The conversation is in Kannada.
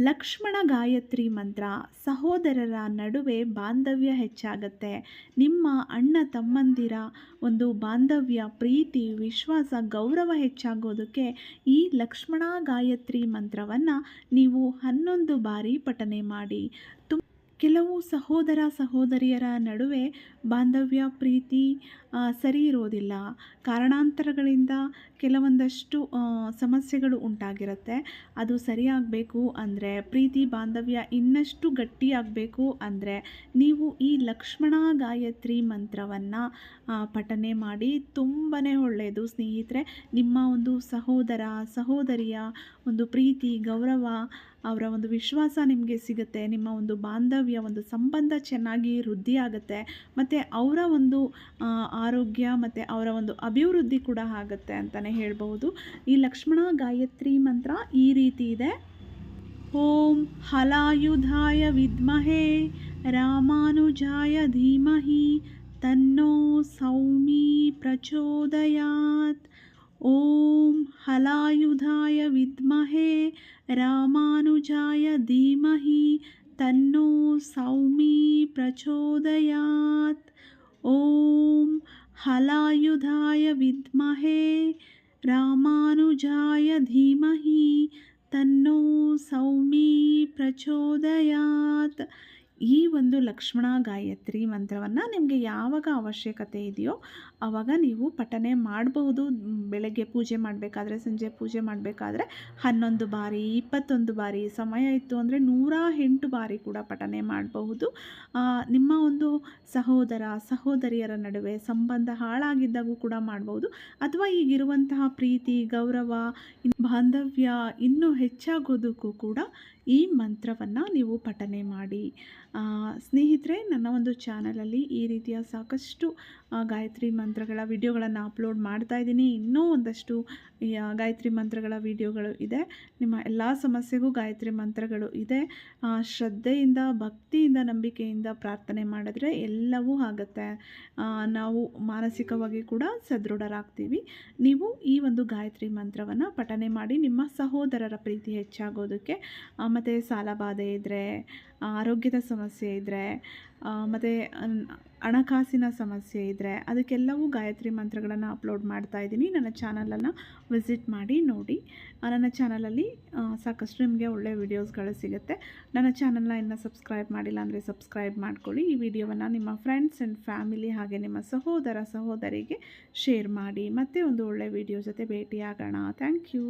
ಲಕ್ಷ್ಮಣ ಗಾಯತ್ರಿ ಮಂತ್ರ ಸಹೋದರರ ನಡುವೆ ಬಾಂಧವ್ಯ ಹೆಚ್ಚಾಗತ್ತೆ. ನಿಮ್ಮ ಅಣ್ಣ ತಮ್ಮಂದಿರ ಒಂದು ಬಾಂಧವ್ಯ, ಪ್ರೀತಿ, ವಿಶ್ವಾಸ, ಗೌರವ ಹೆಚ್ಚಾಗೋದಕ್ಕೆ ಈ ಲಕ್ಷ್ಮಣ ಗಾಯತ್ರಿ ಮಂತ್ರವನ್ನು ನೀವು 11 ಬಾರಿ ಪಠನೆ ಮಾಡಿ. ಕೆಲವು ಸಹೋದರ ಸಹೋದರಿಯರ ನಡುವೆ ಬಾಂಧವ್ಯ, ಪ್ರೀತಿ ಸರಿ ಇರೋದಿಲ್ಲ. ಕಾರಣಾಂತರಗಳಿಂದ ಕೆಲವೊಂದಷ್ಟು ಸಮಸ್ಯೆಗಳು ಉಂಟಾಗಿರುತ್ತೆ. ಅದು ಸರಿಯಾಗಬೇಕು ಅಂದರೆ, ಪ್ರೀತಿ ಬಾಂಧವ್ಯ ಇನ್ನಷ್ಟು ಗಟ್ಟಿಯಾಗಬೇಕು ಅಂದರೆ ನೀವು ಈ ಲಕ್ಷ್ಮಣ ಗಾಯತ್ರಿ ಮಂತ್ರವನ್ನು ಪಠನೆ ಮಾಡಿ. ತುಂಬಾ ಒಳ್ಳೆಯದು ಸ್ನೇಹಿತರೆ. ನಿಮ್ಮ ಒಂದು ಸಹೋದರ ಸಹೋದರಿಯ ಒಂದು ಪ್ರೀತಿ, ಗೌರವ, ಅವರ ಒಂದು ವಿಶ್ವಾಸ ನಿಮಗೆ ಸಿಗುತ್ತೆ. ನಿಮ್ಮ ಒಂದು ಬಾಂಧವ್ಯ, ಒಂದು ಸಂಬಂಧ ಚೆನ್ನಾಗಿ ವೃದ್ಧಿ ಆಗುತ್ತೆ. ಮತ್ತು ಅವರ ಒಂದು ಆರೋಗ್ಯ ಮತ್ತು ಅವರ ಒಂದು ಅಭಿವೃದ್ಧಿ ಕೂಡ ಆಗುತ್ತೆ ಅಂತಲೇ ಹೇಳ್ಬೋದು. ಈ ಲಕ್ಷ್ಮಣ ಗಾಯತ್ರಿ ಮಂತ್ರ ಈ ರೀತಿ ಇದೆ. ಓಂ ಹಲಾಯುಧಾಯ ವಿದ್ಮಹೇ ರಾಮಾನುಜಾಯ ಧೀಮಹಿ ತನ್ನೋ ಸೌಮಿ ಪ್ರಚೋದಯಾತ್. ಓಂ ಹಲಾಯುಧಾಯ ವಿದ್ಮಹೇ ರಾಮಾನುಜಾಯ ಧೀಮಹಿ ತನ್ನೋ ಸೌಮಿ ಪ್ರಚೋದಯಾತ್. ಓಂ ಹಲಾಯುಧಾಯ ವಿದ್ಮಹೇ ರಾಮಾನುಜಾಯ ಧೀಮಹಿ ತನ್ನೋ ಸೌಮಿ ಪ್ರಚೋದಯಾತ್. ಈ ಒಂದು ಲಕ್ಷ್ಮಣ ಗಾಯತ್ರಿ ಮಂತ್ರವನ್ನು ನಿಮಗೆ ಯಾವಾಗ ಅವಶ್ಯಕತೆ ಇದೆಯೋ ಆವಾಗ ನೀವು ಪಠನೆ ಮಾಡಬಹುದು. ಬೆಳಗ್ಗೆ ಪೂಜೆ ಮಾಡಬೇಕಾದ್ರೆ, ಸಂಜೆ ಪೂಜೆ ಮಾಡಬೇಕಾದ್ರೆ 11 ಬಾರಿ, 21 ಬಾರಿ, ಸಮಯ ಇತ್ತು ಅಂದರೆ 108 ಬಾರಿ ಕೂಡ ಪಠನೆ ಮಾಡಬಹುದು. ನಿಮ್ಮ ಒಂದು ಸಹೋದರ ಸಹೋದರಿಯರ ನಡುವೆ ಸಂಬಂಧ ಹಾಳಾಗಿದ್ದಾಗೂ ಕೂಡ ಮಾಡ್ಬೋದು. ಅಥವಾ ಈಗಿರುವಂತಹ ಪ್ರೀತಿ, ಗೌರವ, ಬಾಂಧವ್ಯ ಇನ್ನೂ ಹೆಚ್ಚಾಗೋದಕ್ಕೂ ಕೂಡ ಈ ಮಂತ್ರವನ್ನು ನೀವು ಪಠನೆ ಮಾಡಿ. ಸ್ನೇಹಿತರೆ, ನನ್ನ ಒಂದು ಚಾನಲಲ್ಲಿ ಈ ರೀತಿಯ ಸಾಕಷ್ಟು ಗಾಯತ್ರಿ ಮಂತ್ರಗಳ ವಿಡಿಯೋಗಳನ್ನು ಅಪ್ಲೋಡ್ ಮಾಡ್ತಾಯಿದ್ದೀನಿ. ಇನ್ನೂ ಒಂದಷ್ಟು ಗಾಯತ್ರಿ ಮಂತ್ರಗಳ ವಿಡಿಯೋಗಳು ಇದೆ. ನಿಮ್ಮ ಎಲ್ಲ ಸಮಸ್ಯೆಗೂ ಗಾಯತ್ರಿ ಮಂತ್ರಗಳು ಇದೆ. ಶ್ರದ್ಧೆಯಿಂದ, ಭಕ್ತಿಯಿಂದ, ನಂಬಿಕೆಯಿಂದ ಪ್ರಾರ್ಥನೆ ಮಾಡಿದ್ರೆ ಎಲ್ಲವೂ ಆಗುತ್ತೆ. ನಾವು ಮಾನಸಿಕವಾಗಿ ಕೂಡ ಸದೃಢರಾಗ್ತೀವಿ. ನೀವು ಈ ಒಂದು ಗಾಯತ್ರಿ ಮಂತ್ರವನ್ನು ಪಠನೆ ಮಾಡಿ. ನಿಮ್ಮ ಸಹೋದರರ ಪ್ರೀತಿ ಹೆಚ್ಚಾಗೋದಕ್ಕೆ, ಮತ್ತು ಸಾಲಬಾಧೆ ಇದ್ದರೆ, ಆರೋಗ್ಯದ ಸಮಸ್ಯೆ ಇದ್ದರೆ, ಮತ್ತು ಹಣಕಾಸಿನ ಸಮಸ್ಯೆ ಇದ್ದರೆ ಅದಕ್ಕೆಲ್ಲವೂ ಗಾಯತ್ರಿ ಮಂತ್ರಗಳನ್ನು ಅಪ್ಲೋಡ್ ಮಾಡ್ತಾಯಿದ್ದೀನಿ. ನನ್ನ ಚಾನಲನ್ನು ವಿಸಿಟ್ ಮಾಡಿ ನೋಡಿ. ನನ್ನ ಚಾನಲಲ್ಲಿ ಸಾಕಷ್ಟು ನಿಮಗೆ ಒಳ್ಳೆಯ ವಿಡಿಯೋಸ್ಗಳು ಸಿಗುತ್ತೆ. ನನ್ನ ಚಾನಲ್ನ ಇನ್ನೂ ಸಬ್ಸ್ಕ್ರೈಬ್ ಮಾಡಿಲ್ಲ ಅಂದರೆ ಸಬ್ಸ್ಕ್ರೈಬ್ ಮಾಡ್ಕೊಳ್ಳಿ. ಈ ವಿಡಿಯೋವನ್ನು ನಿಮ್ಮ ಫ್ರೆಂಡ್ಸ್ ಆ್ಯಂಡ್ ಫ್ಯಾಮಿಲಿ ಹಾಗೆ ನಿಮ್ಮ ಸಹೋದರ ಸಹೋದರಿಗೆ ಶೇರ್ ಮಾಡಿ. ಮತ್ತೆ ಒಂದು ಒಳ್ಳೆಯ ವಿಡಿಯೋ ಜೊತೆ ಭೇಟಿಯಾಗೋಣ. Thank you.